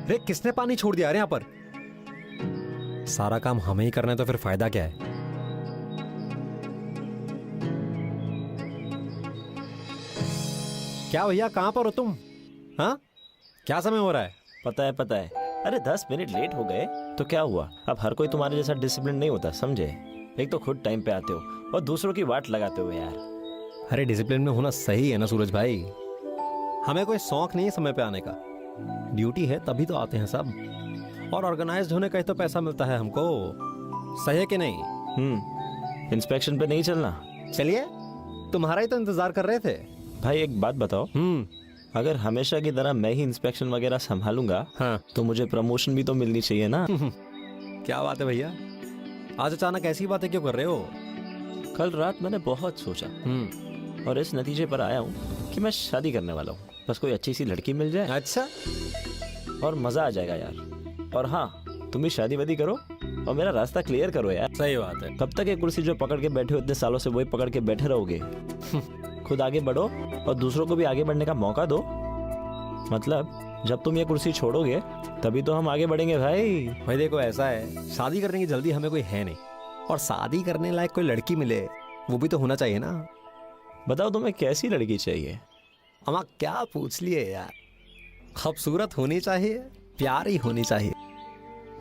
रे किसने पानी छोड़ दिया यार यहाँ पर? सारा काम हमें ही करना है तो फिर फायदा क्या है? क्या भैया, कहाँ पर हो तुम? हाँ, क्या समय हो रहा है? पता है। अरे 10 मिनट लेट हो गए तो क्या हुआ? अब हर कोई तुम्हारे जैसा डिसिप्लिन नहीं होता, समझे? एक तो खुद टाइम पे आते हो और दूसरों की वाट लगाते हो यार। अरे डिसिप्लिन में होना सही है ना सूरज भाई। हमें कोई शौक नहीं है समय पे आने का, ड्यूटी है तभी तो आते हैं सब। और ऑर्गेनाइज्ड होने का ही तो पैसा मिलता है हमको, सही है कि नहीं? इंस्पेक्शन पे नहीं चलना? चलिए, तुम्हारा ही तो इंतजार कर रहे थे। भाई एक बात बताओ, अगर हमेशा की तरह मैं ही इंस्पेक्शन वगैरह संभालूंगा, हाँ, तो मुझे प्रमोशन भी तो मिलनी चाहिए ना। क्या बात है भैया, आज अचानक ऐसी बातें क्यों कर रहे हो? कल रात मैंने बहुत सोचा और इस नतीजे पर आया हूँ कि मैं शादी करने वाला हूँ। बस कोई अच्छी सी लड़की मिल जाए अच्छा, और मजा आ जाएगा यार। और हाँ, तुम भी शादी वादी करो और मेरा रास्ता क्लियर करो यार। सही बात है। कब तक ये कुर्सी जो पकड़ के बैठे हो इतने सालों से, वही पकड़ के बैठे रहोगे? खुद आगे बढ़ो और दूसरों को भी आगे बढ़ने का मौका दो। मतलब जब तुम ये कुर्सी छोड़ोगे तभी तो हम आगे बढ़ेंगे भाई। भाई देखो, ऐसा है, शादी करने की जल्दी हमें कोई है नहीं, और शादी करने लायक कोई लड़की मिले वो भी तो होना चाहिए ना। बताओ तुम्हें कैसी लड़की चाहिए? अम्मा क्या पूछ लिए यार, खूबसूरत होनी चाहिए, प्यारी होनी चाहिए,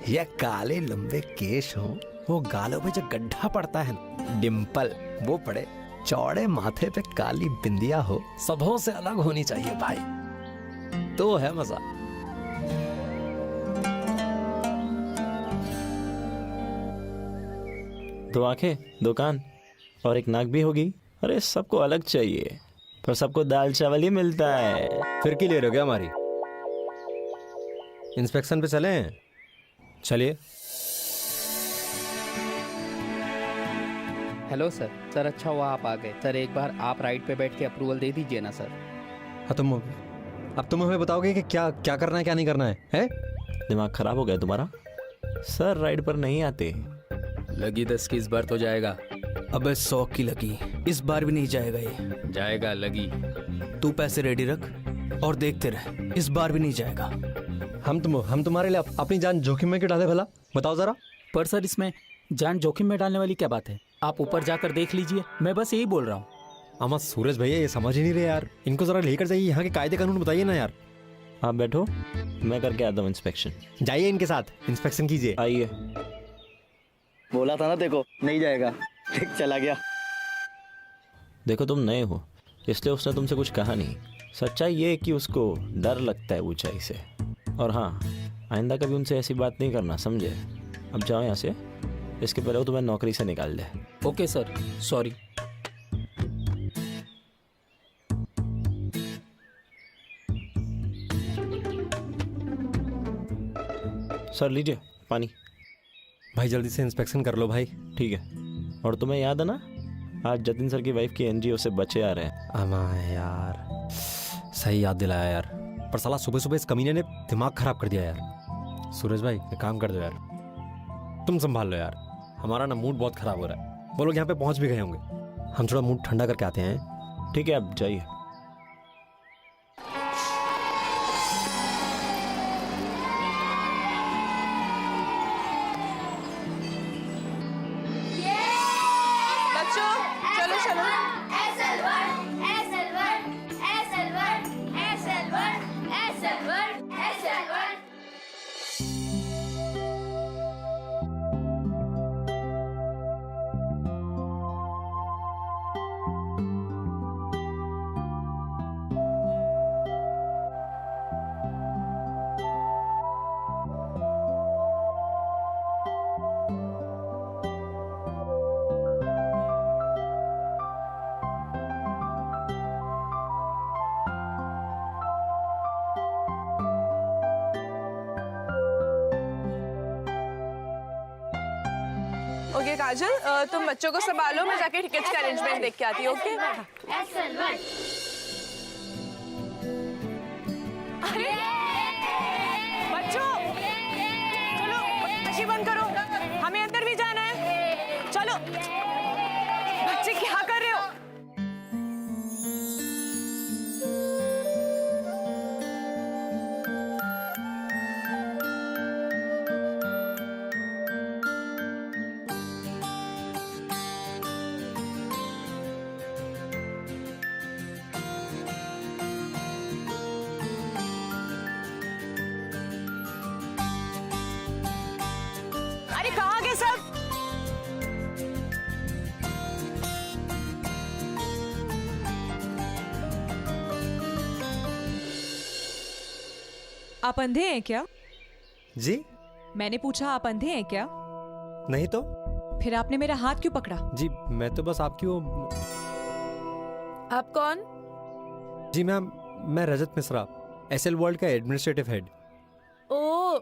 या काले लंबे केश हो, वो गालों पे जो गड्ढा पड़ता है ना, डिम्पल वो पड़े, चौड़े माथे पे काली बिंदिया हो, सबों से अलग होनी चाहिए भाई, तो है मजा। दो आंखें, दो कान और एक नाक भी होगी। अरे सबको अलग चाहिए, पर सबको दाल चावल ही मिलता है। फिर की ले रहे हो क्या हमारी? इंस्पेक्शन पे चले? चलिए। Hello sir. सर अच्छा हुआ आप आ गए। सर एक बार आप राइड पे बैठ के अप्रूवल दे दीजिए ना सर। हाँ, अब तुम हमें बताओगे कि क्या क्या करना है क्या नहीं करना है? दिमाग खराब हो गया तुम्हारा? सर राइड पर नहीं आते। लगी 10 की इस बार तो जाएगा। अबे 100 की लगी, इस बार भी नहीं जाएगा ये। जाएगा लगी। तू पैसे रेडी रख और देखते रह, इस बार भी नहीं जाएगा। हम तुम्हारे लिए अपनी जान जोखिम में क्यों डाले भला? बताओ जरा। पर सर इसमें जान जोखिम में डालने वाली क्या बात है? आप ऊपर जाकर देख लीजिए, मैं बस यही बोल रहा हूँ। अम्मा सूरज भैया ये समझ ही नहीं रहे यार, इनको जरा लेकर जाइए, यहाँ के कायदे कानून बताइए ना यार। आप बैठो, मैं करके आता हूँ इंस्पेक्शन। जाइए इनके साथ, इंस्पेक्शन कीजिए। आइए। बोला था ना, देखो नहीं जाएगा, ठीक चला गया। देखो तुम नए हो इसलिए उसने तुमसे कुछ कहा नहीं। सच्चाई ये है कि उसको डर लगता है ऊंचाई से। और हाँ, आइंदा कभी उनसे ऐसी बात नहीं करना, समझे? अब जाओ यहाँ से, इसके पहले वो तुम्हें नौकरी से निकाल दे। Okay sir, sorry. सर लीजिए पानी। भाई जल्दी से इंस्पेक्शन कर लो भाई। ठीक है। और तुम्हें याद है ना, आज जतिन सर की वाइफ की एनजीओ से बच्चे आ रहे हैं। अम्मा यार, सही याद दिलाया यार, पर साला सुबह सुबह इस कमीने ने दिमाग खराब कर दिया यार। सूरज भाई एक काम कर दो यार, तुम संभाल लो यार, हमारा ना मूड बहुत खराब हो रहा है। वो लोग यहाँ पे पहुंच भी गए होंगे, हम थोड़ा मूड ठंडा करके आते हैं। ठीक है, अब जाइए। बच्चों चलो चलो। ओके काजल, तुम बच्चों को संभालो, मैं जाके टिकट्स का अरेंजमेंट देख के आती हूँ। ओके अरे बच्चों चलो, बच्ची बंद करो, हमें अंदर भी जाना है। चलो बच्चे क्या कर रहे हो? आप अंधे हैं क्या? जी मैंने पूछा आप अंधे हैं क्या? नहीं तो फिर आपने मेरा हाथ क्यों पकड़ा? जी मैं तो बस आपकी वो आप कौन? जी मैम मैं रजत मिश्रा एसएल वर्ल्ड का एडमिनिस्ट्रेटिव हेड। ओ,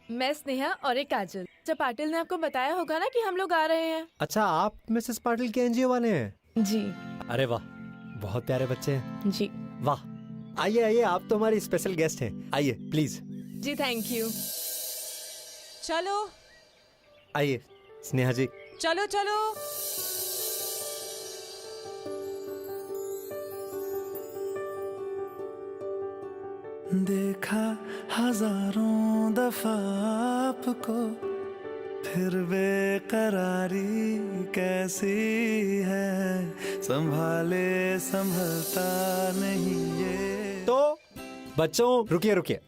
मैं स्नेहा और एक काजल। जब पाटिल ने आपको बताया होगा ना कि हम लोग आ रहे हैं। अच्छा आप मिसेस पाटिल के एनजीओ वाले हैं? जी अरे वाह बहुत प्यारे बच्चे हैं। जी वाह आइए आइए आप तो हमारी स्पेशल गेस्ट हैं, आइए प्लीज जी, थैंक यू। चलो आइए स्नेहा जी। चलो चलो। देखा हजारों दफा आपको, फिर बेकरारी कैसी है, संभाले संभलता नहीं ये। तो बच्चों रुकिए रुकिए,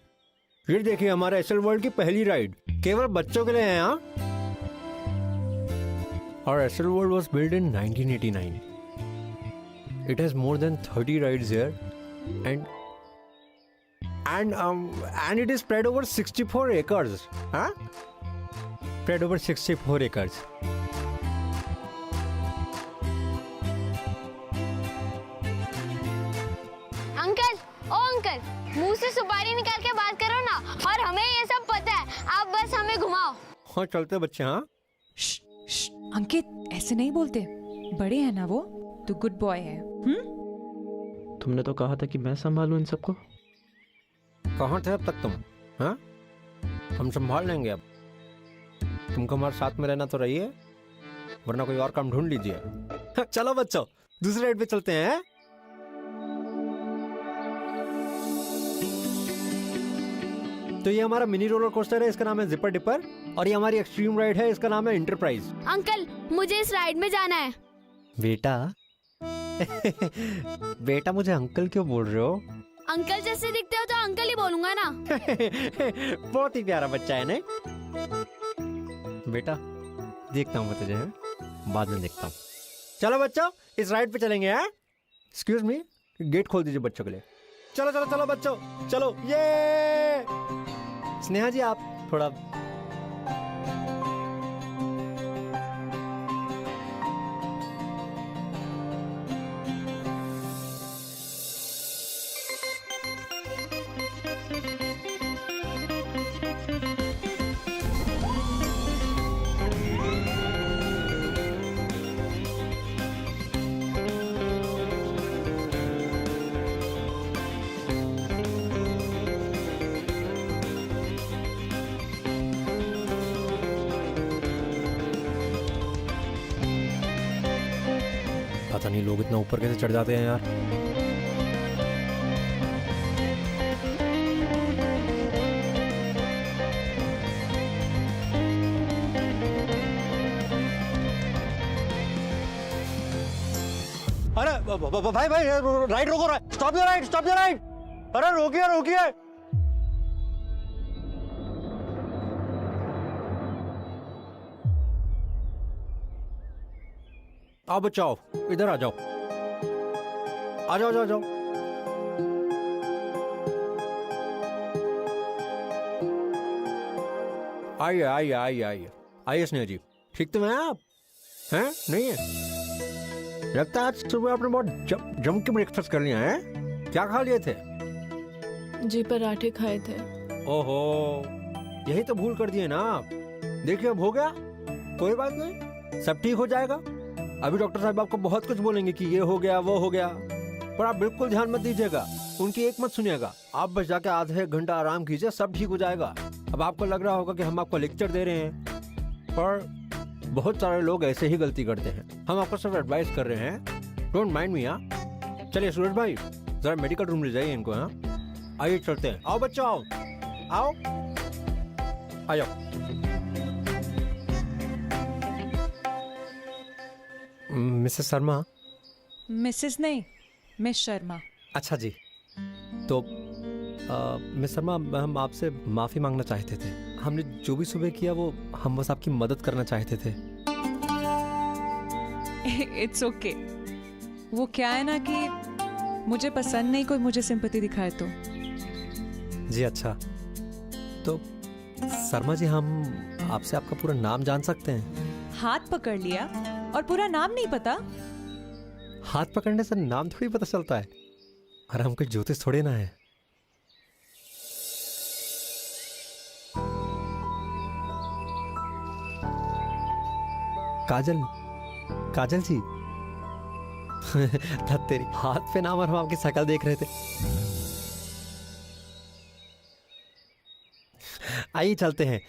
फिर देखिए हमारा एसएल वर्ल्ड की पहली राइड केवल बच्चों के लिए है यहाँ। और Essel world was build in 1989। It has more than 30 rides here, and it is spread over 64 acres. Huh? Spread over 64 acres. Uncle, O uncle, मुंह से सुपारी निकाल के बात करो ना। और हमें ये सब पता है, आप बस हमें घुमाओ। हाँ चलते बच्चे। हाँ अंकित ऐसे नहीं बोलते, बड़े हैं ना वो, तो गुड बॉय है। तुमने तो कहा था कि मैं संभालूं इन सबको। कहाँ थे अब तक तुम? हाँ हम संभाल लेंगे अब। तुमको हमारे साथ में रहना तो रहिए, वरना कोई और काम ढूंढ लीजिए। चलो बच्चों दूसरे राइड पे चलते हैं। तो ये हमारा मिनी रोलर कोस्टर है, इसका नाम है जिपर डिपर। और ये हमारी एक्सट्रीम राइड है, इसका नाम है इंटरप्राइज। अंकल मुझे इस राइड में जाना है। बेटा बेटा मुझे अंकल क्यों बोल रहे हो? अंकल जैसे दिखते हो तो अंकल ही बोलूंगा ना। बहुत ही प्यारा बच्चा है नहीं? बेटा देखता हूँ मैं तुझे, बाद में देखता हूँ। चलो बच्चों इस राइड पे चलेंगे। हैं एक्सक्यूज मी, गेट खोल दीजिए बच्चों के लिए। चलो चलो चलो बच्चों चलो। ये स्नेहा जी आप थोड़ा पता नहीं लोग इतना ऊपर कैसे चढ़ जाते हैं यार। अरे भाई भाई राइड रोको, stop your ride, stop your ride. अरे रोकिए रोकिए। आओ बच्चों इधर आ जाओ, आ जाओ, जाओ। आइए आइए आइए आइए आइए स्नेहा जी, ठीक तो हैं आप? हैं नहीं है? लगता है आज सुबह आपने बहुत जम के ब्रेकफास्ट कर लिया है। क्या खा लिए थे? जी पराठे खाए थे। ओहो यही तो भूल कर दिए ना आप। देखिए अब हो गया, कोई बात नहीं, सब ठीक हो जाएगा। अभी डॉक्टर साहब आपको बहुत कुछ बोलेंगे कि ये हो गया वो हो गया, पर आप बिल्कुल ध्यान मत दीजिएगा, उनकी एक मत सुनिएगा। आप बस जाके आधे एक घंटा आराम कीजिए, सब ठीक हो जाएगा। अब आपको लग रहा होगा कि हम आपको लेक्चर दे रहे हैं, पर बहुत सारे लोग ऐसे ही गलती करते हैं। हम आपको सिर्फ एडवाइस कर रहे हैं, डोंट माइंड मी। हाँ चलिए सूरज भाई जरा मेडिकल रूम ले जाइए इनको। हाँ आइए चलते हैं। आओ बच्चों आओ आओ आ जाओ। मिसेस शर्मा? मिसेस नहीं, मिस शर्मा। अच्छा जी, तो मिस शर्मा हम आपसे माफ़ी मांगना चाहते थे। हमने जो भी सुबह किया वो हम बस आपकी मदद करना चाहते थे। It's okay. वो क्या है ना कि मुझे पसंद नहीं कोई मुझे सिंपैथी दिखाए तो। जी अच्छा, तो शर्मा जी, हम आपसे आपका पूरा नाम जान सकते हैं? हाथ पकड़ लिया और पूरा नाम नहीं पता? हाथ पकड़ने से नाम थोड़ी पता चलता है। और हम कोई ज्योतिष थोड़े ना है। काजल, काजल जी। तेरी हाथ पे नाम और हम आपकी शक्ल देख रहे थे। आइए चलते हैं।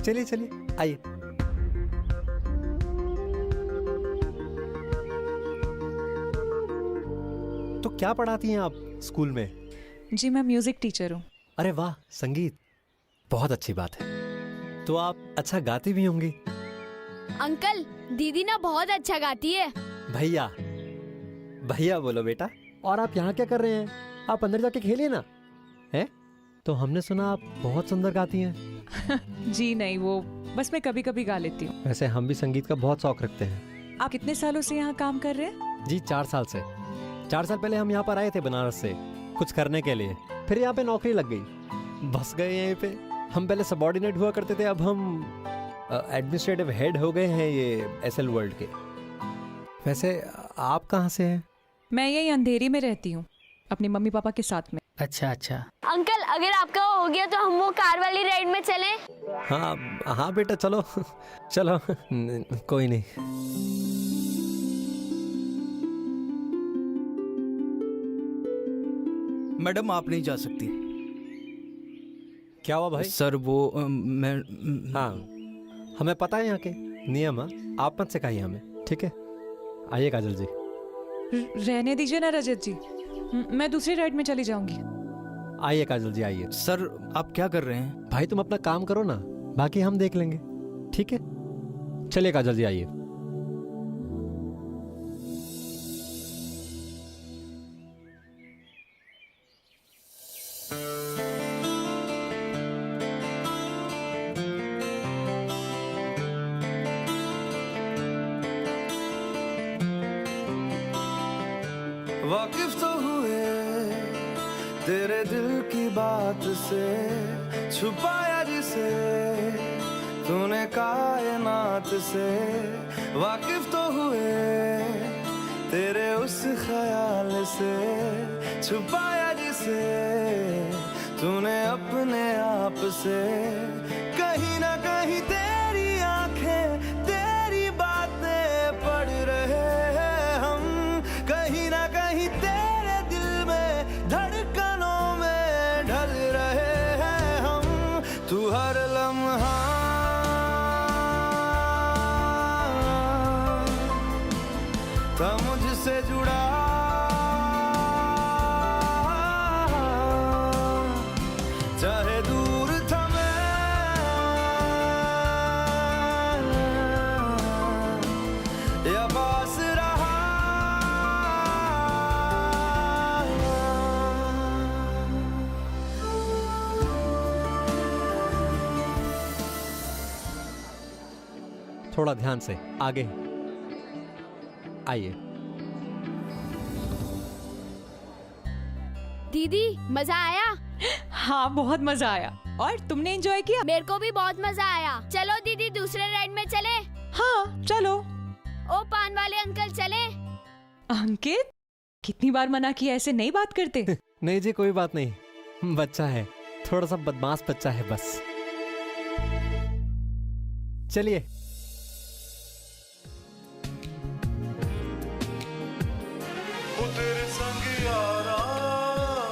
चलिए चलिए, आइए। तो क्या पढ़ाती हैं आप स्कूल में? जी मैं म्यूजिक टीचर हूँ। अरे वाह, संगीत, बहुत अच्छी बात है। तो आप अच्छा गाती भी होंगी। अंकल दीदी ना बहुत अच्छा गाती है। भैया, भैया बोलो बेटा। और आप यहाँ क्या कर रहे हैं? आप अंदर जाके खेलिए ना। हैं? तो हमने सुना आप बहुत सुंदर गाती हैं। जी नहीं, वो बस मैं कभी कभी गा लेती हूँ। वैसे हम भी संगीत का बहुत शौक रखते हैं। आप कितने सालों से यहाँ काम कर रहे हैं? जी 4 साल से। 4 साल पहले हम यहाँ पर आए थे बनारस से कुछ करने के लिए। फिर यहाँ पे नौकरी लग गई, बस गए यहीं पे। हम पहले सबॉर्डिनेट हुआ करते थे, अब हम एडमिनिस्ट्रेटिव हेड हो गए हैं ये एसएल वर्ल्ड के। वैसे आप कहाँ से हैं? मैं यही अंधेरी में रहती हूँ अपने मम्मी पापा के साथ में। अच्छा अच्छा। अंकल अगर आपका हो गया तो हम वो कार वाली राइड में चलें? हाँ हाँ बेटा, चलो चलो, कोई नहीं। मैडम आप नहीं जा सकती। क्या हुआ भाई? सर वो मैं हाँ, हमें पता है यहाँ के नियम। आप मत सिखाइए हमें, ठीक है? आइए काजल जी। रहने दीजिए ना रजत जी, मैं दूसरी राइड में चली जाऊंगी। आइए काजल जी, आइए। सर आप क्या कर रहे हैं? भाई तुम अपना काम करो ना, बाकी हम देख लेंगे, ठीक है? चलिए काजल जी, आइए। वाकिफ तो हुए तेरे दिल की बात से, छुपाया जिसे तूने कायनात से। वाकिफ तो हुए तेरे उस ख्याल से, छुपाया जिसे तूने अपने आप से। कहीं ना कहीं तेरी आंखें तेरी बातें पढ़ रहे हैं हम, कहीं ना कहीं तेरे दिल में धड़कनों में ढल रहे हैं हम। तू हर लम्हा था मुझसे जुड़ा, चाहे दूर था मैं या पास रहा। थोड़ा ध्यान से आगे आइए। दीदी मजा आया? हाँ बहुत मजा आया। और तुमने एंजॉय किया? मेरे को भी बहुत मजा आया। चलो दीदी दूसरे राइड में चले। हाँ चलो। ओ पान वाले अंकल चले। अंकित कितनी बार मना किया, ऐसे नहीं बात करते। नहीं जी, कोई बात नहीं, बच्चा है, थोड़ा सा बदमाश बच्चा है बस। चलिए।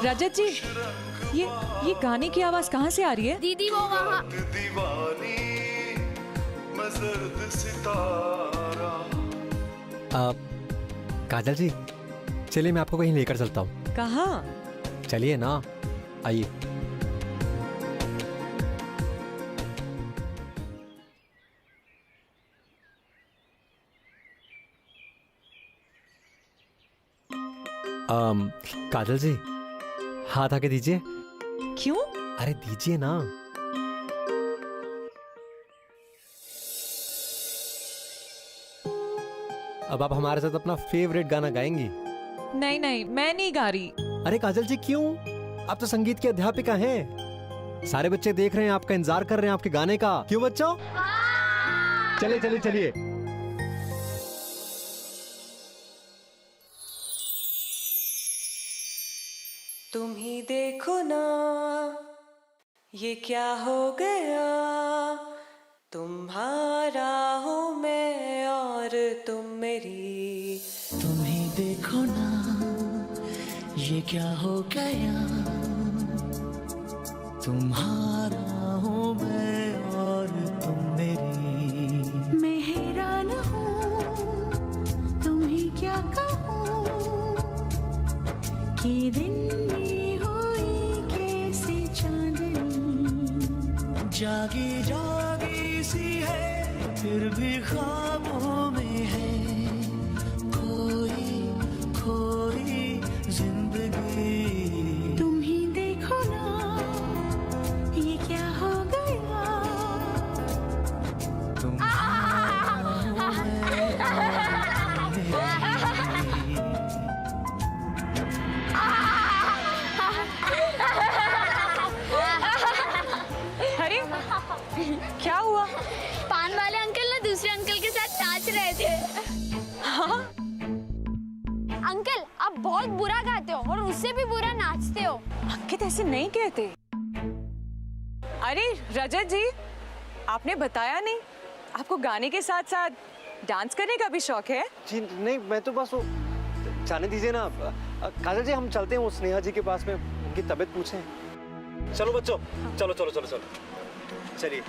रजत जी, ये गाने की आवाज कहाँ से आ रही है? दीदी वो वहाँ। दीवानी मैं जर्द सितारा। काजल जी, चलिए मैं आपको कहीं लेकर चलता हूँ। कहाँ? चलिए ना, आइए। काजल जी, हाथ आके दीजिए। क्यों? अरे दीजिए ना। अब आप हमारे साथ अपना फेवरेट गाना गाएंगी? नहीं नहीं, मैं नहीं गा रही। अरे काजल जी क्यों? आप तो संगीत की अध्यापिका हैं। सारे बच्चे देख रहे हैं, आपका इंतजार कर रहे हैं आपके गाने का। क्यों बच्चों? चलिए चलिए चलिए। तुम ही देखो ना ये क्या हो गया, तुम्हारा हूँ मैं और तुम मेरी। तुम ही देखो ना ये क्या हो गया, तुम्हारा हूँ मैं और तुम मेरी। मैं हैरान हूँ तुम्हें क्या कहूँ कि दिन में हुई कैसे चांदनी। जागी जागी सी है फिर भी ख्वाबों में है कोई खोई जिंदगी। तुम ही देखो ना ये क्या हो गया, अरे क्या हुआ? पान वाले अंकल ना दूसरे अंकल के साथ नाच रहे थे। हाँ? अंकल आप बहुत बुरा गाते हो और उससे भी बुरा नाचते हो। अंकित ऐसे नहीं कहते। अरे रजत जी, आपने बताया नहीं आपको गाने के साथ साथ डांस करने का भी शौक है? जी नहीं, मैं तो बस वो जाने दीजिए ना। काजल जी हम चलते हैं वो स्नेहा जी के पास में, उनकी तबीयत पूछें। चलो बच्चों, चलो चलो चलो चलो चलिए।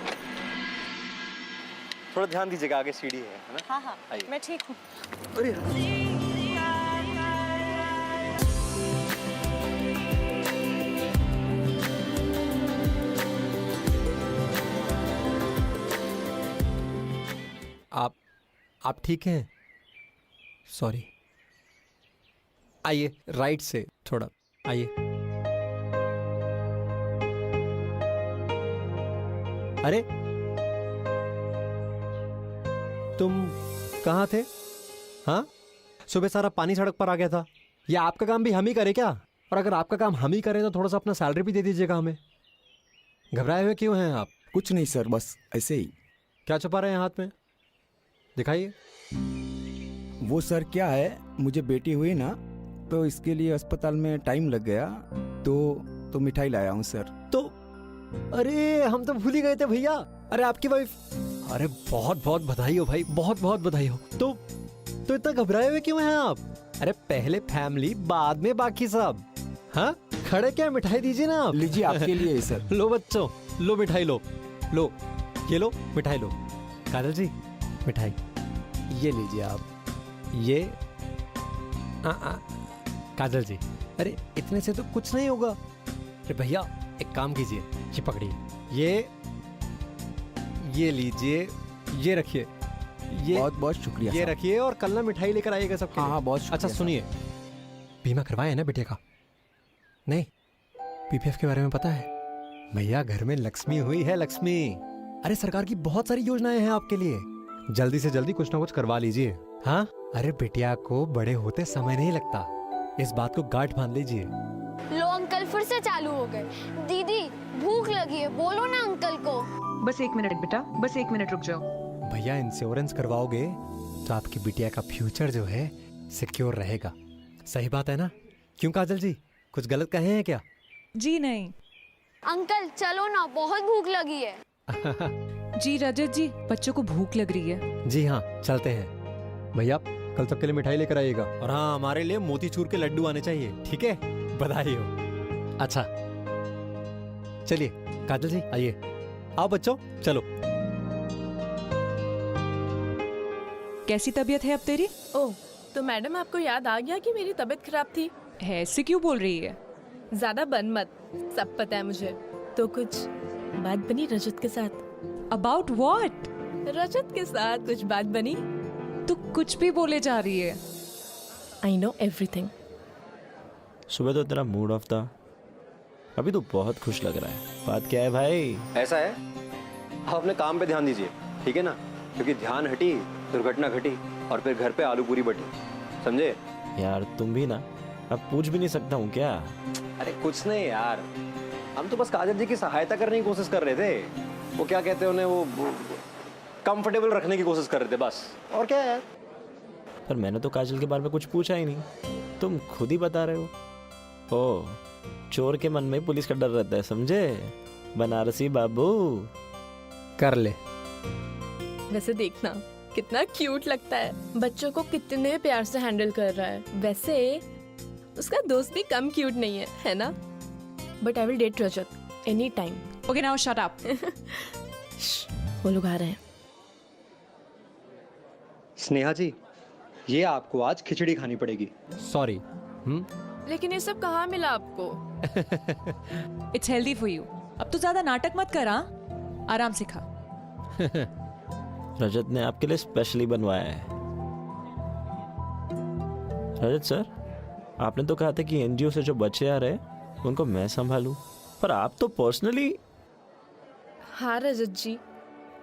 थोड़ा ध्यान दीजिएगा, आगे सीढ़ी है ना? हाँ हाँ, मैं ठीक हूँ। अरे आप ठीक हैं? सॉरी। आइए राइट से थोड़ा आइए। अरे तुम कहाँ थे? हाँ, सुबह सारा पानी सड़क पर आ गया था। या आपका काम भी हम ही करें क्या? और अगर आपका काम हम ही करें तो थोड़ा सा अपना सैलरी भी दे दीजिएगा हमें। घबराए हुए क्यों हैं आप? कुछ नहीं सर, बस ऐसे ही। क्या छुपा रहे हैं हाथ में? दिखाइए। वो सर क्या है, मुझे बेटी हुई ना तो इसके लिए अस्पताल में टाइम लग गया, तो मिठाई लाया हूँ सर। तो अरे हम तो भूल ही गए थे भैया। अरे आपकी वाइफ, अरे बहुत बहुत बधाई हो भाई, बहुत बहुत बधाई हो। तो इतना घबराए हुए क्यों हैं आप? अरे पहले फैमिली बाद में बाकी सब। हाँ खड़े क्या, मिठाई दीजिए ना आप। लीजिए आपके लिए सर। लो बच्चों, लो मिठाई लो, लो ये लो मिठाई लो। काजल जी मिठाई ये लीजिए आप। ये काजल जी, अरे इतने से तो कुछ नहीं होगा। अरे भैया एक काम कीजिए, ये पकड़िए, ये लीजिए, ये रखिए, ये बहुत बहुत शुक्रिया। ये रखिए और कल ना मिठाई लेकर आइएगा सबके लिए। हाँ बहुत शुक्रिया। अच्छा सुनिए, बीमा करवाया है ना बेटे का? नहीं, पीपीएफ के बारे में पता है? भैया घर में लक्ष्मी हुई है, लक्ष्मी। अरे सरकार की बहुत सारी योजनाएं हैं आपके लिए, जल्दी से जल्दी कुछ ना कुछ करवा लीजिए। हाँ अरे बिटिया को बड़े होते समय नहीं लगता, इस बात को गांठ बांध लीजिए। लो अंकल फिर से चालू हो गए। दीदी भूख लगी है, बोलो ना अंकल को। बस 1 मिनट बेटा, बस 1 मिनट रुक जाओ। भैया इंश्योरेंस करवाओगे तो आपकी बिटिया का फ्यूचर जो है सिक्योर रहेगा। सही बात है ना? क्यों काजल जी, कुछ गलत कहे हैं क्या? जी नहीं। अंकल चलो ना, बहुत भूख लगी है। जी रजत जी, बच्चों को भूख लग रही है। जी हाँ चलते हैं। भैया कल सबके लिए मिठाई लेकर आइएगा, और हाँ हमारे लिए मोतीचूर के लड्डू आने चाहिए, ठीक है? बधाई हो। अच्छा चलिए काजल जी आइए, आओ बच्चों चलो। कैसी तबीयत है अब तेरी? ओह तो मैडम आपको याद आ गया कि मेरी तबीयत खराब थी? ऐसे क्यों बोल रही है? ज्यादा बन मत, सब पता है मुझे। तो कुछ बात बनी रजत के साथ? About what? रजत के साथ कुछ बात बनी? तू कुछ भी बोले जा रही है। I know everything. सुबह तो तेरा मूड ऑफ था, अभी तो बहुत खुश लग रहा है। बात क्या है भाई? ऐसा है, आप अपने काम पे ध्यान दीजिए, ठीक है ना? क्योंकि ध्यान हटी दुर्घटना घटी और फिर घर पे आलू पूरी बटी, समझे? यार तुम भी ना, अब पूछ भी नहीं सकता हूँ क्या? अरे कुछ नहीं यार, हम तो बस काजल जी की सहायता करने की कोशिश कर रहे थे। वो क्या कहते हैं उन्हें, वो कंफर्टेबल रखने की कोशिश कर रहे थे बस, और क्या है यार। पर मैंने तो काजल के बारे में कुछ पूछा ही नहीं, तुम खुद ही बता रहे हो। ओ, चोर के मन में पुलिस का डर रहता है, समझे बनारसी बाबू? कर ले। वैसे देखना कितना क्यूट लगता है, बच्चों को कितने प्यार से हैंडल कर रहा है। वैसे उसका दोस्त भी कम क्यूट नहीं है ना? But I will date Rajat any time. Okay now shut up. वो लोग आ रहे हैं। स्नेहा जी, ये आपको आज खिचड़ी खानी पड़ेगी। सॉरी। लेकिन ये सब कहाँ मिला आपको? It's healthy for you. अब तो ज्यादा नाटक मत कर, हाँ? आराम से खा। रजत ने आपके लिए स्पेशली बनवाया है। रजत सर, आपने तो कहा था कि एनजीओ से जो बच्चे आ रहे उनको मैं संभालूं, पर आप तो पर्सनली। हाँ रजत जी,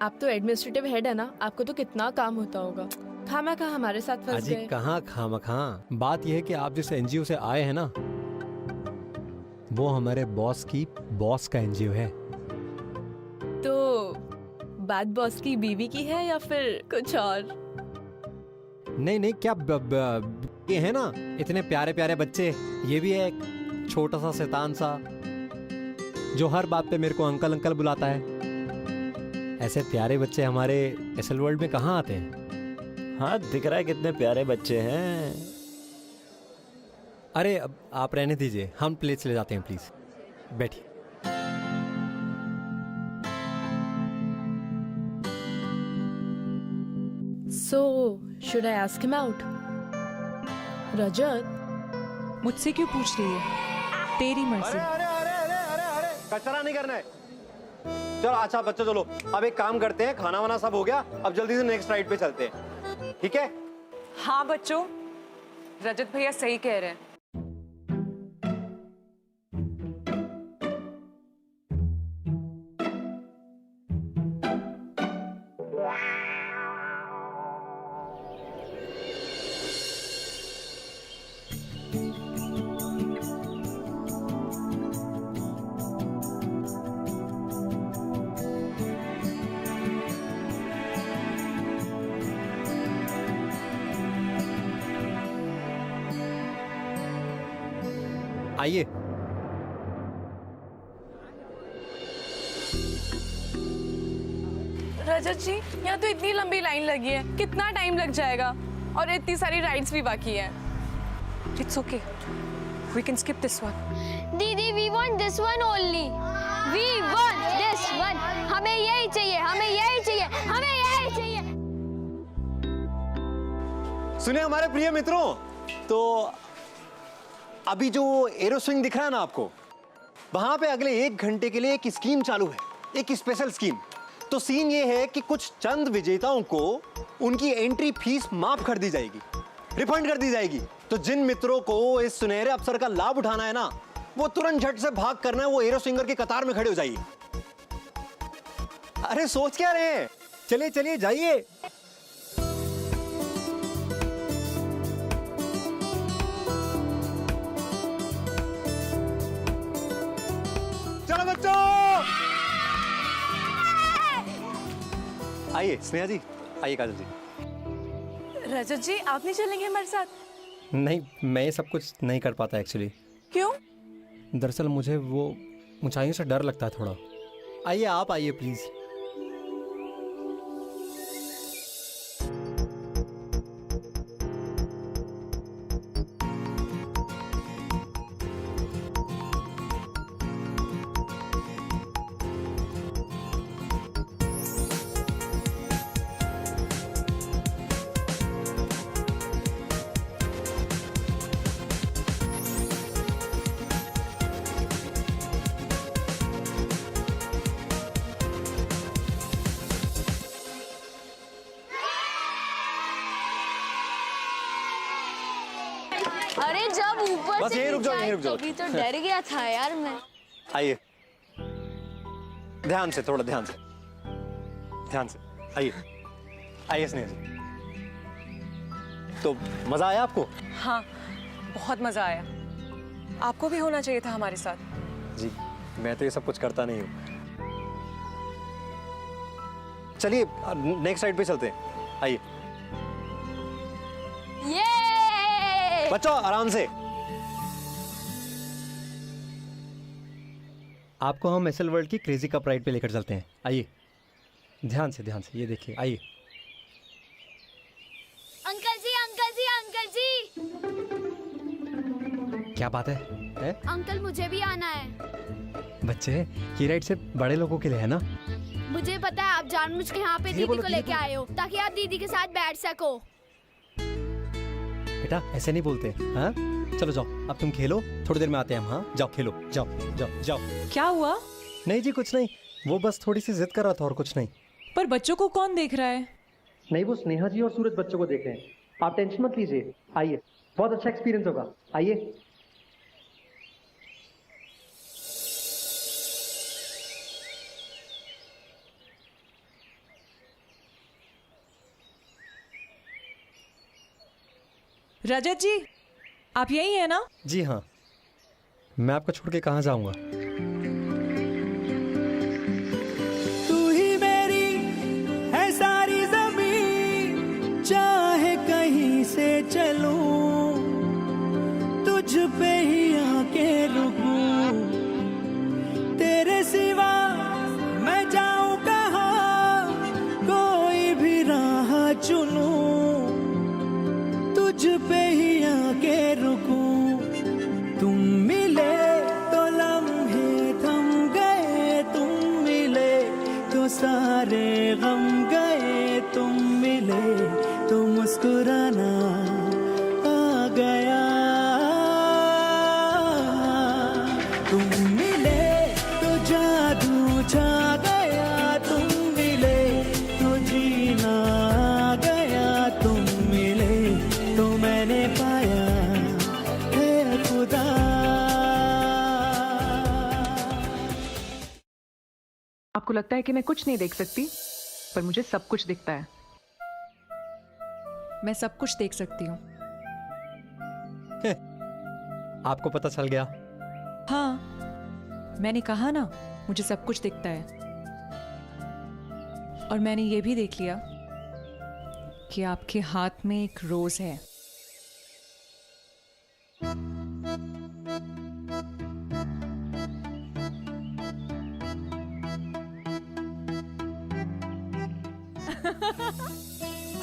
आप तो एडमिनिस्ट्रेटिव हेड है ना, आपको तो कितना काम होता होगा। खामा हमारे साथ फंस अजी गए। कहाँ खामखा, बात यह है कि आप जिस एनजीओ से आए हैं ना, वो हमारे बॉस की बॉस का एनजीओ है। तो बात बॉस की बीवी की है या फिर कुछ और? नहीं नहीं, क्या ये है ना इतने प्यारे प्यारे बच्चे, ये भी है एक छोटा सा शैतान सा जो हर बात पे मेरे को अंकल अंकल बुलाता है। ऐसे प्यारे बच्चे हमारे एसल वर्ल्ड में कहाँ आते हैं? हाँ, दिख रहा है कितने प्यारे बच्चे हैं। अरे अब आप रहने दीजिए, हम प्लेट ले जाते हैं, प्लीज बैठिए। So, should I ask him out? रजत, मुझसे क्यों पूछ रही है? तेरी मर्जी। अरे अरे अरे अरे अरे कचरा नहीं करना है। चलो अच्छा बच्चों, चलो अब एक काम करते हैं, खाना वाना सब हो गया, अब जल्दी से नेक्स्ट राइड पे चलते हैं, ठीक है? हाँ बच्चों, रजत भैया सही कह रहे हैं। आइए। रजत जी, यहाँ तो इतनी लंबी लाइन लगी है, कितना टाइम लग जाएगा? और इतनी सारी राइड्स भी बाकी है। It's okay, we can skip this one. दीदी we want this one only, we want this one. हमें यही चाहिए, हमें यही चाहिए, हमें यही चाहिए। सुनिए हमारे प्रिय मित्रों, तो अभी जो एरो स्विंग दिख रहा है ना आपको, वहां पे अगले 1 घंटे के लिए एक स्कीम चालू है, एक स्पेशल स्कीम। तो सीन ये है कि कुछ चंद विजेताओं को उनकी एंट्री फीस माफ कर दी जाएगी, रिफंड कर दी जाएगी। तो जिन मित्रों को इस सुनहरे अवसर का लाभ उठाना है ना, वो तुरंत झट से भाग करना है, वो एरो स्विंगर की कतार में खड़े हो जाइए। अरे सोच क्या रहे हैं, चलिए चलिए जाइए। चलो बच्चों, आइए स्नेहा जी, आइए काजल जी। रजत जी, आप नहीं चलेंगे हमारे साथ? नहीं, मैं ये सब कुछ नहीं कर पाता एक्चुअली। क्यों? दरअसल मुझे वो ऊंचाइयों से डर लगता है थोड़ा। आइए आप आइए प्लीज। जब ऊपर बस से यहीं रुक जाओ, नीचे यहीं रुक जाओ। तभी तो डर गया था यार मैं। आइए, ध्यान से, थोड़ा ध्यान से, ध्यान से। आइए, आइए स्नेहा जी। तो मजा आया आपको? हाँ, बहुत मजा आया। आपको भी होना चाहिए था हमारे साथ। जी, मैं तो ये सब कुछ करता नहीं हूँ। चलिए नेक्स्ट साइड पे चलते हैं। आइए ये बच्चों, आराम से। आपको हम एसएल वर्ल्ड की क्रेजी कप राइड पे लेकर चलते हैं। आइए, ध्यान से, ध्यान से। ये देखिए, आइए। अंकल जी, अंकल जी, अंकल जी। क्या बात है? अंकल मुझे भी आना है। बच्चे, ये राइड सिर्फ बड़े लोगों के लिए है ना? मुझे पता है, आप जानबूझ के यहाँ पे दीदी बोलो, को धीरे लेके आए हो ताकि आप दीदी के साथ बैठ सको। बेटा ऐसे नहीं बोलते। हाँ, चलो जाओ, अब तुम खेलो, थोड़ी देर में आते हैं हम। हाँ, जाओ खेलो, जाओ जाओ जाओ। क्या हुआ? नहीं जी, कुछ नहीं, वो बस थोड़ी सी जिद कर रहा था और कुछ नहीं। पर बच्चों को कौन देख रहा है? नहीं, वो स्नेहा जी और सूरज बच्चों को देख रहे हैं। आप टेंशन मत लीजिए, आइए, बहुत अच्छा एक्सपीरियंस होगा। आइए। रजत जी, आप यही है ना? जी हाँ, मैं आपको छोड़ के कहाँ जाऊंगा। तू ही मेरी है सारी ज़मीं, चाहे कहीं से चलूं, तुझ पे ही आके रुकूं। तेरे सिवा मैं जाऊं कहाँ, कोई भी राह चुनूं, तुझ पे ही आके रुकूं। तुम मिले तो लम्हे थम गए, तुम मिले तो सारे गम गए, तुम मिले तो मुस्कुराना आ गया। तुम मिले तो जादू छा गया, तुम मिले तो जीना आ गया, तुम मिले तो मैंने पाया है खुदा। आपको लगता है कि मैं कुछ नहीं देख सकती, पर मुझे सब कुछ दिखता है। मैं सब कुछ देख सकती हूँ। आपको पता चल गया? हाँ, मैंने कहा ना, मुझे सब कुछ दिखता है। और मैंने ये भी देख लिया कि आपके हाथ में एक रोज है।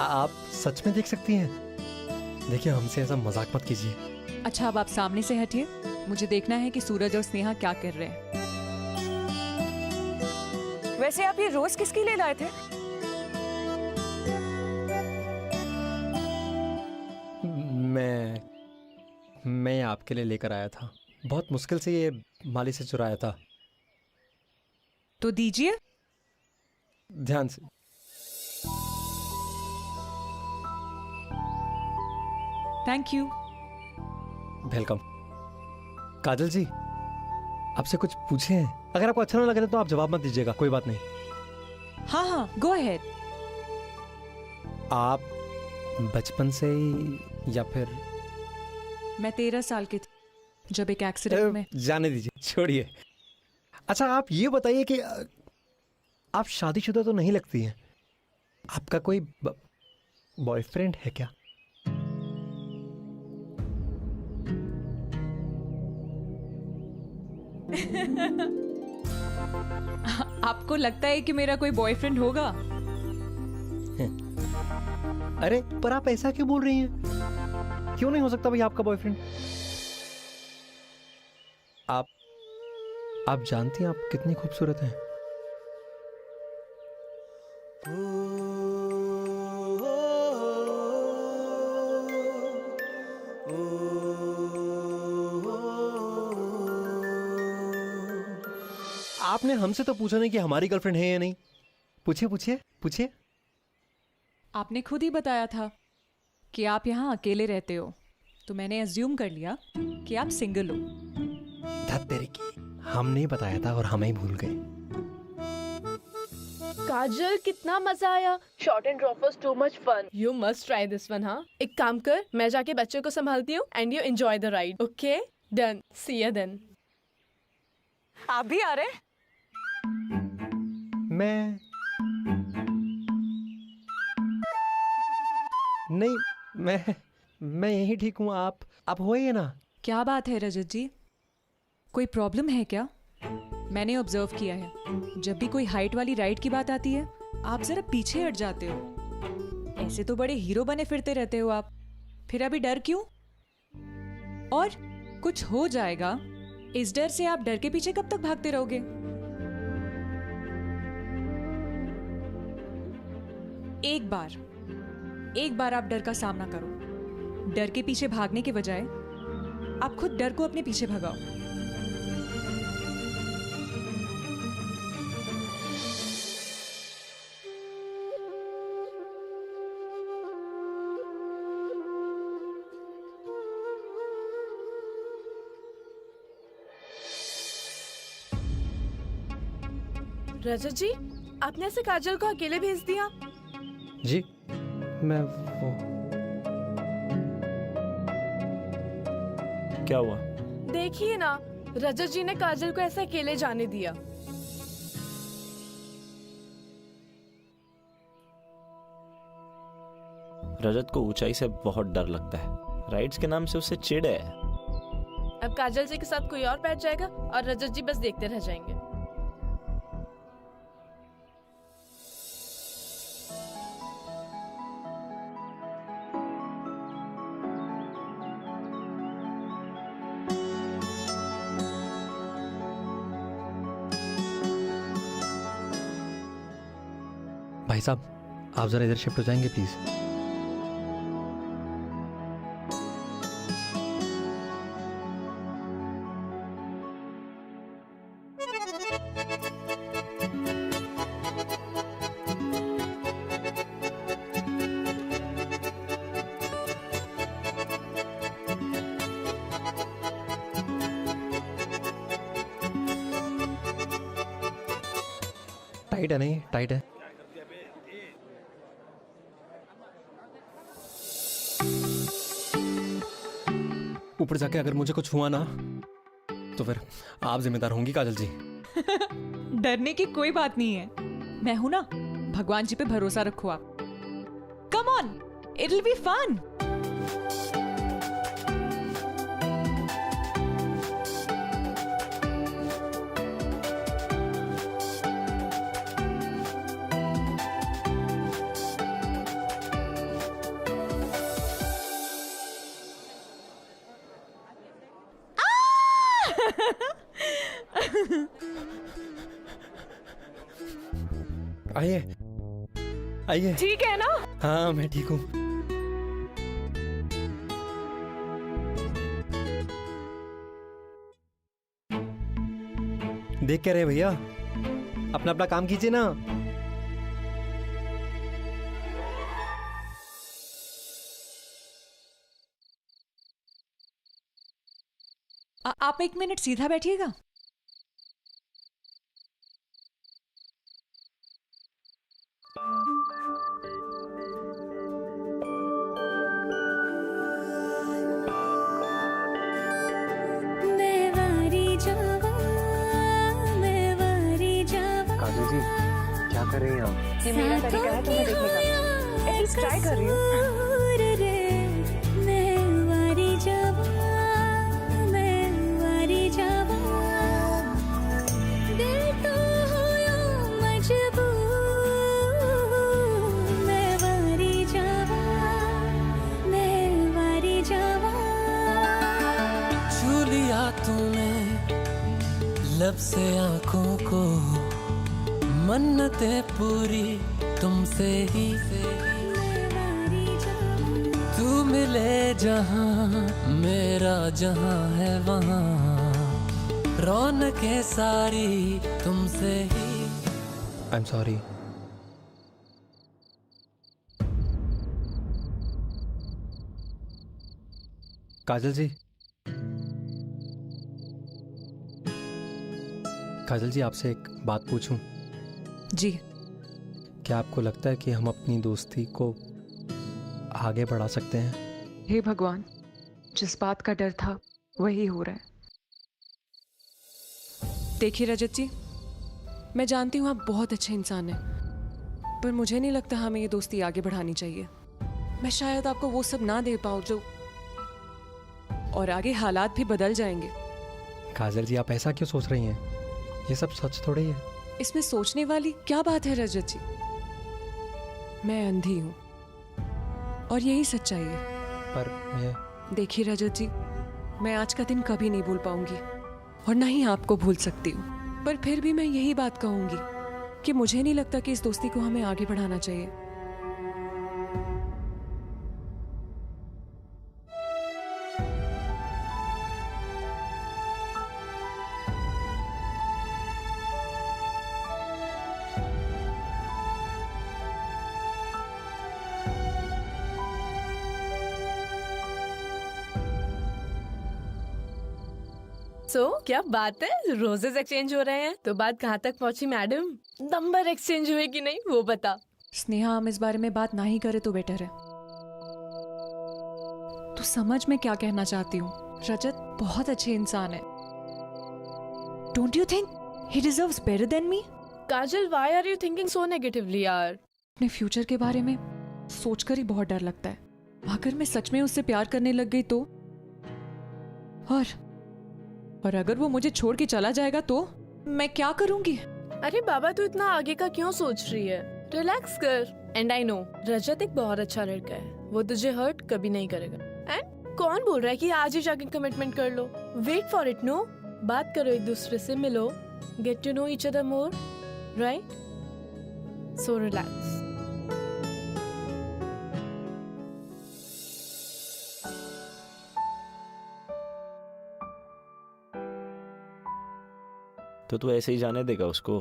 आप सच में देख सकती हैं? देखिए, हमसे ऐसा मजाक मत कीजिए। अच्छा, अब आप सामने से हटिए, मुझे देखना है कि सूरज और स्नेहा क्या कर रहे हैं। वैसे आप ये रोज किसके लिए लाए थे? मैं आपके लिए लेकर आया था। बहुत मुश्किल से ये माली से चुराया था। तो दीजिए। ध्यान से। Thank you. वेलकम। काजल जी, आपसे कुछ पूछे हैं? अगर आपको अच्छा ना लगे तो आप जवाब मत दीजिएगा, कोई बात नहीं। हाँ हाँ, गो अहेड। आप बचपन से ही या फिर? मैं 13 साल की थी जब एक एक्सीडेंट में। जाने दीजिए, छोड़िए। अच्छा, आप ये बताइए कि आप शादीशुदा तो नहीं लगती हैं। आपका कोई बॉयफ्रेंड है क्या? आपको लगता है कि मेरा कोई बॉयफ्रेंड होगा? अरे, पर आप ऐसा क्यों बोल रही हैं? क्यों नहीं हो सकता भाई आपका बॉयफ्रेंड? आप जानती हैं आप कितनी खूबसूरत हैं। आपने हमसे तो पूछा नहीं कि हमारी गर्लफ्रेंड है या नहीं। पूछिए पूछिए पूछिए। आपने खुद ही बताया था कि आप यहाँ अकेले रहते हो, तो मैंने अज्यूम कर लिया कि आप सिंगल हो। धत तेरी की, हमने बताया था और हम ही भूल गए। काजल कितना मजा आया। Shot and drop was too much fun. You must try this one. हाँ, एक काम कर, मैं जाके बच्चे को संभालती हूँ and you enjoy the ride. Okay done, see you then. आप भी आ रहे? मैं नहीं, मैं यही ठीक हूँ। आप होइए ना। क्या बात है रजत जी, कोई प्रॉब्लम है क्या? मैंने ऑब्जर्व किया है, जब भी कोई हाइट वाली राइड की बात आती है आप जरा पीछे हट जाते हो। ऐसे तो बड़े हीरो बने फिरते रहते हो आप, फिर अभी डर क्यों? और कुछ हो जाएगा इस डर से आप डर के पीछे कब तक भागते रहोगे? एक बार आप डर का सामना करो। डर के पीछे भागने के बजाय आप खुद डर को अपने पीछे भगाओ। रजत जी, आपने ऐसे काजल को अकेले भेज दिया? जी, मैं वो क्या हुआ? देखिए ना, रजत जी ने काजल को ऐसे अकेले जाने दिया। रजत को ऊंचाई से बहुत डर लगता है। राइड्स के नाम से उसे चिढ़ है। अब काजल जी के साथ कोई और बैठ जाएगा और रजत जी बस देखते रह जाएंगे। भाई साहब, आप जरा इधर शिफ्ट हो जाएंगे प्लीज। टाइट है नहीं? टाइट है। ऊपर जाके अगर मुझे कुछ हुआ ना तो फिर आप जिम्मेदार होंगी काजल जी। डरने की कोई बात नहीं है, मैं हूं ना। भगवान जी पे भरोसा रखो आप। Come on, it will be fun. आइए आइए। ठीक है ना? हाँ, मैं ठीक हूँ। देख क्या रहे भैया, अपना अपना काम कीजिए ना। आप एक मिनट सीधा बैठिएगा। काजल जी, क्या कर रही हैं आप? ये मेरा तरीका है तुम्हें देखने का। एटलीस्ट ट्राई कर रही हूँ। तूने लब से आंखों को, मन्नतें पूरी तुमसे ही। तू मिले जहां, मेरा जहां है वहां, रौनकें सारी तुमसे ही। I am sorry. काजल जी, काजल जी आपसे एक बात पूछूं? जी। क्या आपको लगता है कि हम अपनी दोस्ती को आगे बढ़ा सकते हैं? हे भगवान, जिस बात का डर था वही हो रहा है। देखिए रजत जी, मैं जानती हूँ आप बहुत अच्छे इंसान हैं, पर मुझे नहीं लगता हमें ये दोस्ती आगे बढ़ानी चाहिए। मैं शायद आपको वो सब ना दे पाऊँ जो, और आगे हालात भी बदल जाएंगे। काजल जी आप ऐसा क्यों सोच रही हैं? ये सब सच थोड़ी है। इसमें सोचने वाली क्या बात है रजत जी? मैं अंधी हूँ और यही सच्चाई है। पर मैं... देखिए रजत जी, मैं आज का दिन कभी नहीं भूल पाऊंगी और ना ही आपको भूल सकती हूँ, पर फिर भी मैं यही बात कहूंगी कि मुझे नहीं लगता कि इस दोस्ती को हमें आगे बढ़ाना चाहिए। क्या बात है, रोजेस एक्सचेंज हो रहे हैं। तो बात कहाँ तक पहुँची मैडम? नंबर एक्सचेंज हुए कि नहीं वो बता। स्नेहा, हम इस बारे में बात ना ही करें तो बेटर है। तू समझ में क्या कहना चाहती हूँ? रजत बहुत अच्छे इंसान है। Don't you think he deserves better than me? Kajal, why are you thinking so negatively यार? अपने फ्यूचर के बारे में सोचकर ही बहुत डर लगता है। अगर मैं सच में उससे प्यार करने लग गई तो, और अगर वो मुझे छोड़ के चला जाएगा तो मैं क्या करूंगी? अरे बाबा, तू इतना आगे का क्यों सोच रही है? रिलैक्स कर। एंड आई नो रजत एक बहुत अच्छा लड़का है, वो तुझे हर्ट कभी नहीं करेगा। एंड कौन बोल रहा है कि आज ही जाके कमिटमेंट कर लो? Wait for it. नो, बात करो, एक दूसरे से मिलो, get to know each other more, right? So relax. तो तू ऐसे ही जाने देगा उसको?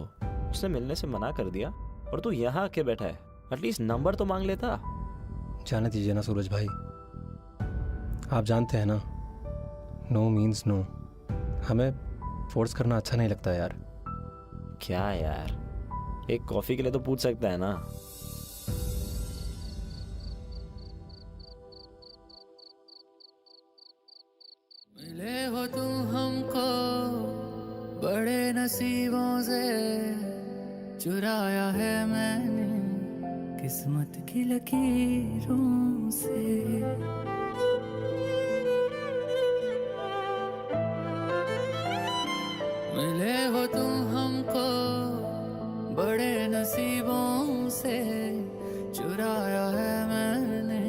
उसने मिलने से मना कर दिया और तू यहाँ आके बैठा है। एटलीस्ट नंबर तो मांग लेता। जाने दीजिए ना सूरज भाई, आप जानते हैं ना, नो मीन्स नो। हमें फोर्स करना अच्छा नहीं लगता यार। क्या यार, एक कॉफी के लिए तो पूछ सकता है ना। मिले हो तुम हमको बड़े नसीबों से, चुराया है मैंने किस्मत की लकीरों से। मिले हो तुम हमको बड़े नसीबों से, चुराया है मैंने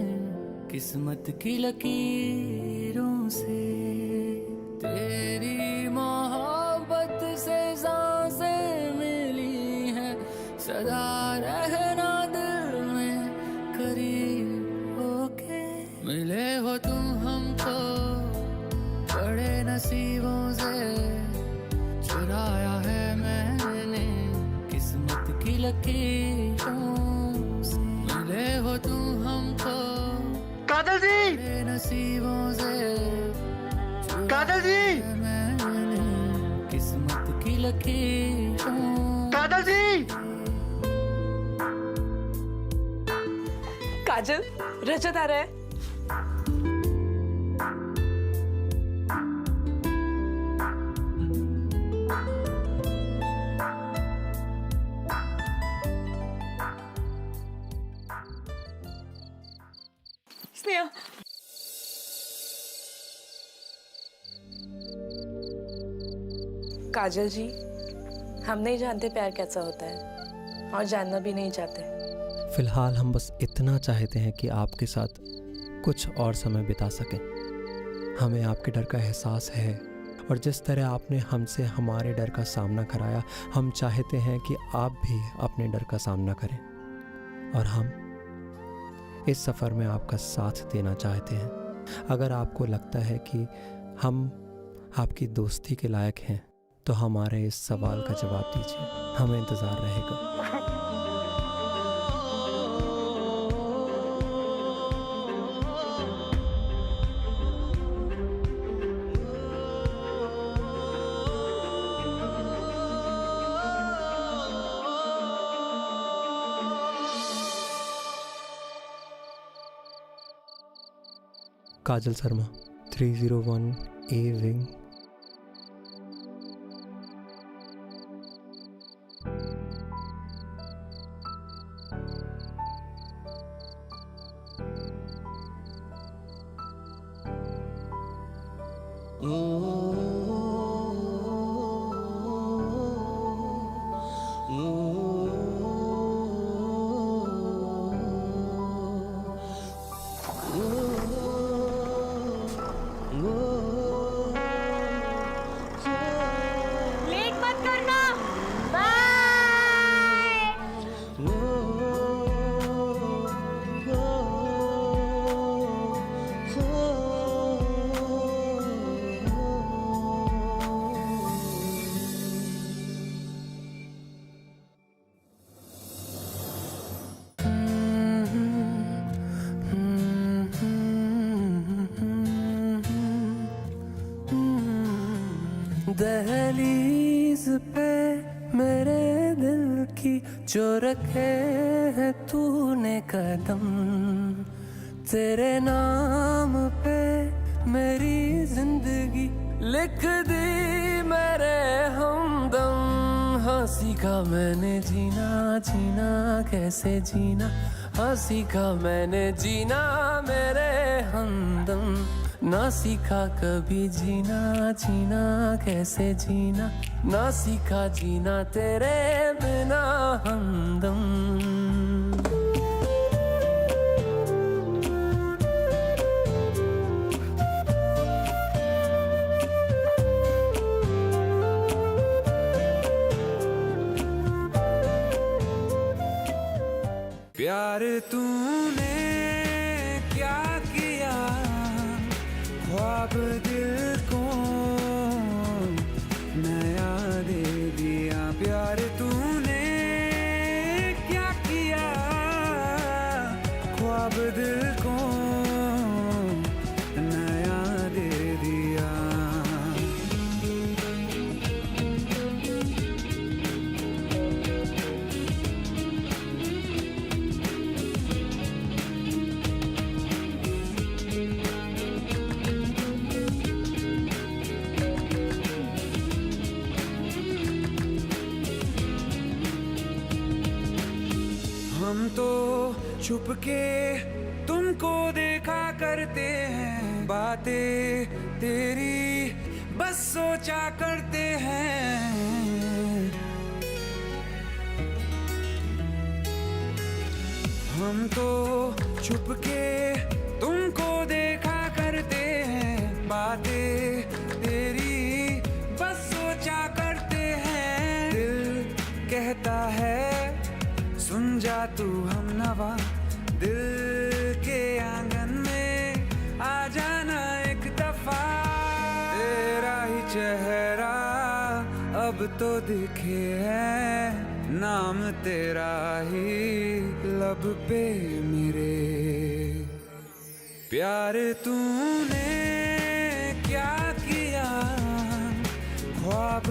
किस्मत की लकीरों से। तेरी मोहब्बत से सांसें मिली हैं, सदा रहना दिल में करीब होके। मिले हो तुम हमको बड़े नसीबों से, चुराया है मैंने किस्मत की लकीरों से। मिले हो तुम हमको काजल जी, बड़े नसीबों से, काजल जी, मैंने किस्मत की लकीरों। काजल जी, काजल, रजत आ रहा है। स्नेहा, काजल जी, हम नहीं जानते प्यार कैसा होता है और जानना भी नहीं चाहते। फिलहाल हम बस इतना चाहते हैं कि आपके साथ कुछ और समय बिता सकें। हमें आपके डर का एहसास है और जिस तरह आपने हमसे हमारे डर का सामना कराया, हम चाहते हैं कि आप भी अपने डर का सामना करें और हम इस सफ़र में आपका साथ देना चाहते हैं। अगर आपको लगता है कि हम आपकी दोस्ती के लायक हैं तो हमारे इस सवाल का जवाब दीजिए, हमें इंतज़ार रहेगा। काजल शर्मा 301 A विंग। लेट मत करना। बाय। दहलीज पे मेरे दिल की जो रखे है तूने कदम, तेरे नाम पे मेरी जिंदगी लिख दी मेरे हमदम। हाँ सीखा मैंने जीना, जीना कैसे जीना, हाँ सीखा मैंने जीना मेरे हमदम। ना सीखा कभी जीना, जीना कैसे जीना, ना सीखा जीना तेरे बिना हमदम। प्यार तूने क्या किया, ख्वाब दिल को नया दे दिया। प्यार तूने क्या किया, ख्वाब दिल को नया दे दिया। हम तो छुप के तुमको देखा करते हैं, बातें तेरी बस सोचा करते हैं। हम तो छुप के तुमको देखा करते हैं, बातें तेरी बस सोचा करते हैं। दिल कहता है सुन जा तू हमनवा, दिल के आंगन में आ जाना एक दफा। तेरा ही चेहरा अब तो दिखे है, नाम तेरा ही लब पे मेरे। प्यार तूने क्या किया, ख्वाब